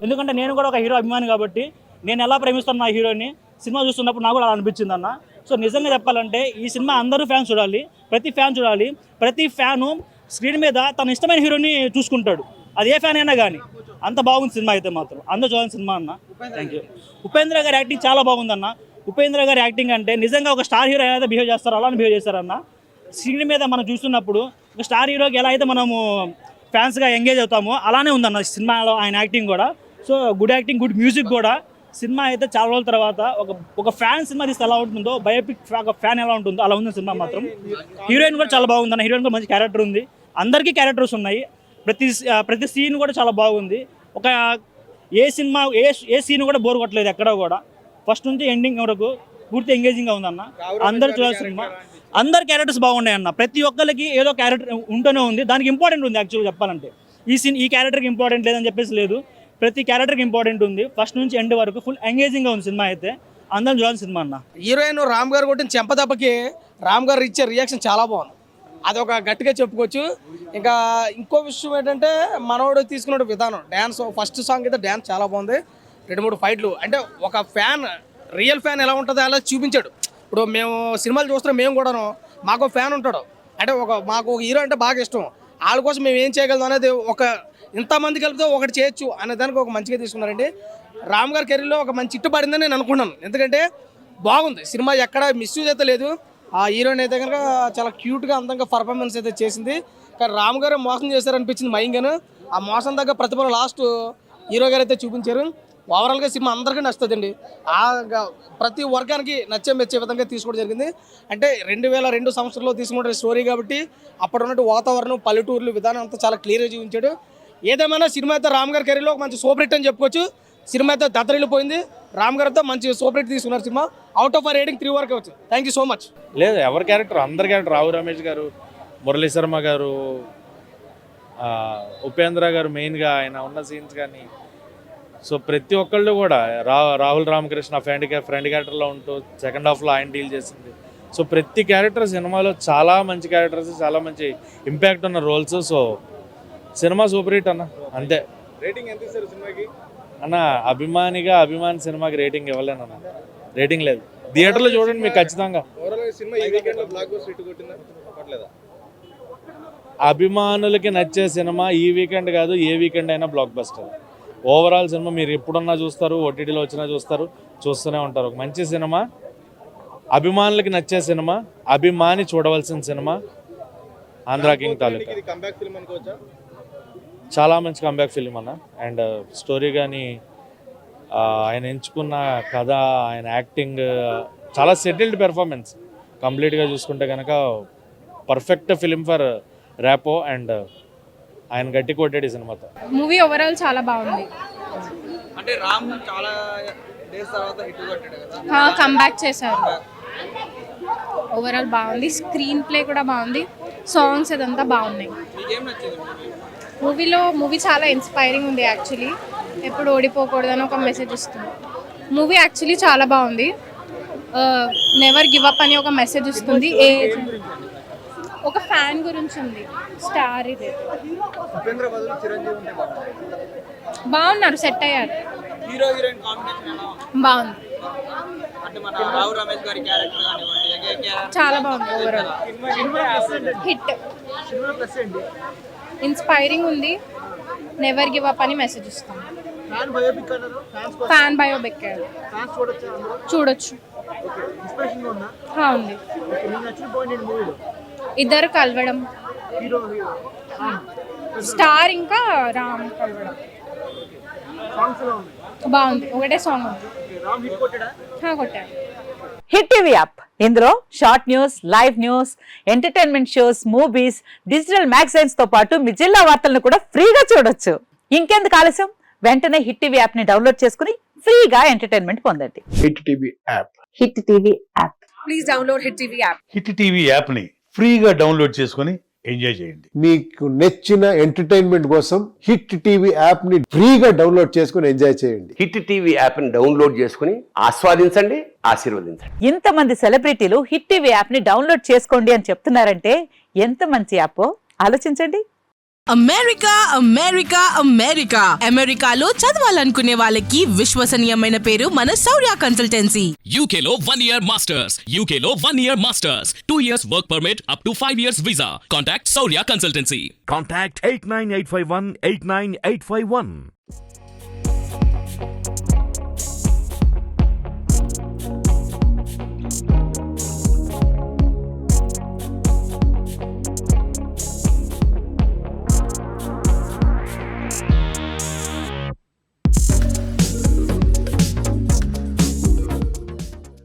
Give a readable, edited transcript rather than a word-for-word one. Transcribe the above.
ఎందుకంటే నేను కూడా ఒక హీరో అభిమాని కాబట్టి నేను ఎలా ప్రేమిస్తాను నా హీరోని సినిమా చూస్తున్నప్పుడు నాకు కూడా అలా అనిపించింది అన్న. సో నిజంగా చెప్పాలంటే ఈ సినిమా అందరూ ఫ్యాన్స్ చూడాలి, ప్రతి ఫ్యాన్ చూడాలి. ప్రతి ఫ్యాను స్క్రీన్ మీద తన ఇష్టమైన హీరోని చూసుకుంటాడు, అది ఏ ఫ్యాన్ అయినా కానీ. అంత బాగుంది సినిమా అయితే మాత్రం అందరూ చూడాలి సినిమా అన్న. Thank you. ఉపేంద్ర గారి యాక్టింగ్ చాలా బాగుందన్న. ఉపేంద్ర గారి యాక్టింగ్ అంటే నిజంగా ఒక స్టార్ హీరో ఏదైతే బిహేవ్ చేస్తారో అలానే బిహేవ్ చేస్తారన్న. స్క్రీన్ మీద మనం చూస్తున్నప్పుడు ఒక స్టార్ హీరోకి ఎలా అయితే మనము ఫ్యాన్స్గా ఎంగేజ్ అవుతామో అలానే ఉందన్న సినిమాలో ఆయన యాక్టింగ్ కూడా. So good acting, good music కూడా. సినిమా అయితే చాలా రోజుల తర్వాత ఒక ఫ్యాన్ సినిమా తీస్తే ఎలా ఉంటుందో, బయోపిక్ ఫ్యాన్ ఎలా ఉంటుందో అలా ఉంది సినిమా మాత్రం. హీరోయిన్ కూడా చాలా బాగుందన్న. హీరోయిన్ కూడా మంచి క్యారెక్టర్ ఉంది, అందరికీ క్యారెక్టర్స్ ఉన్నాయి. ప్రతి సీన్ కూడా చాలా బాగుంది. ఒక ఏ సినిమా ఏ సీన్ కూడా బోర్ కొట్టలేదు ఎక్కడ కూడా. ఫస్ట్ నుంచి ఎండింగ్ వరకు పూర్తి ఎంగేజింగ్గా ఉందన్న. అందరు చూడాల్సిన సినిమా. అందరు క్యారెక్టర్స్ బాగున్నాయి అన్న. ప్రతి ఒక్కరికి ఏదో క్యారెక్టర్ ఉంటూనే ఉంది, దానికి ఇంపార్టెంట్ ఉంది. యాక్చువల్గా చెప్పాలంటే ఈ క్యారెక్టర్కి ఇంపార్టెంట్ లేదని చెప్పేసి లేదు, ప్రతి క్యారెక్టర్కి ఇంపార్టెంట్ ఉంది. ఫస్ట్ నుంచి ఎండ్ వరకు ఫుల్ ఎంగేజింగ్గా ఉంది సినిమా అయితే. అందరం చూడాల్సిన సినిమా అన్న. హీరోయిన్ రామ్ గారు కొట్టిన చెంపదెబ్బకి రామ్ గారు ఇచ్చే రియాక్షన్ చాలా బాగుంది, అదొక గట్టిగా చెప్పుకోవచ్చు. ఇంకా ఇంకో విషయం ఏంటంటే మనోడు తీసుకున్న విధానం, డ్యాన్స్ ఫస్ట్ సాంగ్ అయితే డ్యాన్స్ చాలా బాగుంది. 2-3 ఫైట్లు అంటే ఒక ఫ్యాన్, రియల్ ఫ్యాన్ ఎలా ఉంటుందో అలా చూపించాడు. ఇప్పుడు మేము సినిమాలు చూస్తున్నాం, మేము కూడాను మాకు ఫ్యాన్ ఉంటాడు, అంటే మాకు ఒక హీరో అంటే బాగా ఇష్టం, వాళ్ళ కోసం మేము ఏం చేయగలం అనేది ఒక ఇంతమంది కలిపితే ఒకటి చేయొచ్చు అనే దానికి ఒక మంచిగా తీసుకున్నారండి. రామ్ గారి కెరీర్లో ఒక మంచి ఇట్టు పడిందని నేను అనుకున్నాను, ఎందుకంటే బాగుంది సినిమా, ఎక్కడ మిస్యూజ్ అయితే లేదు. ఆ హీరోయిన్ అయితే కనుక చాలా క్యూట్గా అందంగా పర్ఫార్మెన్స్ అయితే చేసింది. కానీ రామ్ గారు మోసం చేశారనిపించింది మైంగాను. ఆ మోసం దగ్గర ప్రతిభలో లాస్ట్ హీరో గారు అయితే చూపించారు. ఓవరాల్గా సినిమా అందరికీ నచ్చుతుందండి. ప్రతి వర్గానికి మెచ్చే విధంగా తీసుకోవడం జరిగింది. అంటే 2002 సంవత్సరంలో తీసుకున్న స్టోరీ కాబట్టి అప్పుడు ఉన్నట్టు వాతావరణం, పల్లెటూర్లు విధానం అంతా చాలా క్లియర్గా చూపించాడు. ఏదేమైనా సినిమా అయితే రామ్ గారి కెరీర్లో ఒక మంచి సూపర్ హిట్ అని చెప్పుకోవచ్చు. సినిమా అయితే దత్తరిల్లిపోయింది. రామ్ గారితో మంచి సూపర్ హిట్ తీసుకున్నారు సినిమా. అవుట్ ఆఫ్ రేటింగ్ 3 వరకు వచ్చింది. Thank you so much. లేదు, ఎవరి క్యారెక్టర్ అందరి క్యారెక్టర్, రావు రమేష్ గారు, మురళీ శర్మ గారు, ఉపేంద్ర గారు మెయిన్గా ఆయన ఉన్న సీన్స్ కానీ, సో ప్రతి ఒక్కళ్ళు కూడా రాహుల్ రామకృష్ణ ఫ్రెండ్ క్యారెక్టర్లో ఉంటూ సెకండ్ హాఫ్లో ఆయన డీల్ చేసింది. సో ప్రతి క్యారెక్టర్ సినిమాలో చాలా మంచి క్యారెక్టర్స్, చాలా మంచి ఇంపాక్ట్ ఉన్న roles. So cinema super hit అన్న, అంతే. రేటింగ్ ఎంత ఇస్తారు సినిమాకి అన్న? అభిమాని సినిమాకి రేటింగ్ ఇవ్వలేను అన్న, రేటింగ్ లేదు. థియేటర్లో చూడండి మీకు ఖచ్చితంగా. అభిమానులకి నచ్చే సినిమా ఈ వీకెండ్ కాదు, ఏ వీకెండ్ అయినా బ్లాక్ బస్టర్. ఓవరాల్ సినిమా మీరు ఎప్పుడున్నా చూస్తారు, ఓటీటీలో వచ్చినా చూస్తూనే ఉంటారు. ఒక మంచి సినిమా, అభిమానులకి నచ్చే సినిమా, అభిమాని చూడవలసిన సినిమా ఆంధ్రా కింగ్ తాలూకా. చాలా మంచి కంబ్యాక్ ఫిలిం అన్న. అండ్ స్టోరీ కానీ, ఆయన ఎంచుకున్న కథ, ఆయన యాక్టింగ్, చాలా సెటిల్డ్ పెర్ఫార్మెన్స్. కంప్లీట్గా చూసుకుంటే కనుక perfect film for Rapo. And ఆయన గట్టి కొట్టాడు ఈ సినిమాతో. మూవీ ఓవరాల్ చాలా బాగుంది. అంటే రామ్ చాలా డేస్ తర్వాత హిట్ కొట్టాడు కదా, కంబ్యాక్ చేశారు. ఓవరాల్ బాగుంది, స్క్రీన్ ప్లే కూడా బాగుంది, సాంగ్స్ అదంతా బాగున్నాయి. మూవీ చాలా ఇన్స్పైరింగ్ ఉంది. యాక్చువల్లీ ఎప్పుడు ఓడిపోకూడదని ఒక మెసేజ్ ఇస్తుంది. మూవీ యాక్చువల్లీ చాలా బాగుంది. నెవర్ గివ్ అప్ అని ఒక మెసేజ్ ఇస్తుంది. ఒక ఫ్యాన్ గురించి ఉంది. స్టార్ ఇది బాగున్నారు, సెట్ అయ్యారు, బాగుంది, చాలా బాగుంది. ఓవరాల్ హిట్, ఇన్స్పైరింగ్ ఉంది. నెవర్ గివ్ అప్ అని మెసేజ్ ఇస్తుంది. ఫ్యాన్ బయోపిక్ చూడొచ్చు, ఉంది. ఇద్దరు కలవడం, స్టార్ ఇంకా రామ్ కలవడం బాగుంది. ఒకటే సాంగ్ ఉంది, కొట్టాడు. హిట్ టీవీ యాప్, ఇందులో short news, live news, entertainment shows, movies, digital magazines తో పాటు మీ జిల్లా వార్తలను కూడా ఫ్రీగా చూడొచ్చు. ఇంకెందుకు ఆలస్యం, వెంటనే హిట్ టీవీ యాప్ ని డౌన్లోడ్ చేసుకుని ఫ్రీగా ఎంటర్టైన్మెంట్ పొందండి. Hit TV app. Hit TV app. Please download hit TV app. Hit TV app ని ఫ్రీగా డౌన్లోడ్ చేసుకుని ఎంజాయ్ చేయండి. మీకు నచ్చిన ఎంటర్టైన్మెంట్ కోసం హిట్ టీవీ యాప్ ని ఫ్రీగా డౌన్లోడ్ చేసుకుని ఎంజాయ్ చేయండి. హిట్ టీవీ యాప్ ని డౌన్లోడ్ చేసుకుని ఆస్వాదించండి, ఆశీర్వదించండి. ఇంతమంది సెలబ్రిటీలు హిట్ టీవీ యాప్ ని డౌన్లోడ్ చేసుకోండి అని చెప్తున్నారంటే ఎంత మంచి యాప్ ఆలోచించండి. అమెరికా అమెరికా అమెరికా అమెరికాలో చదవాలనుకునే వాళ్ళకి విశ్వసనీయమైన పేరు మన శౌర్య కన్సల్టెన్సీ. UK లో 1 year masters. UK లో 1 year masters. 2 years work permit up to 5 years visa. Contact Saurya Consultancy. Contact 89851 89851.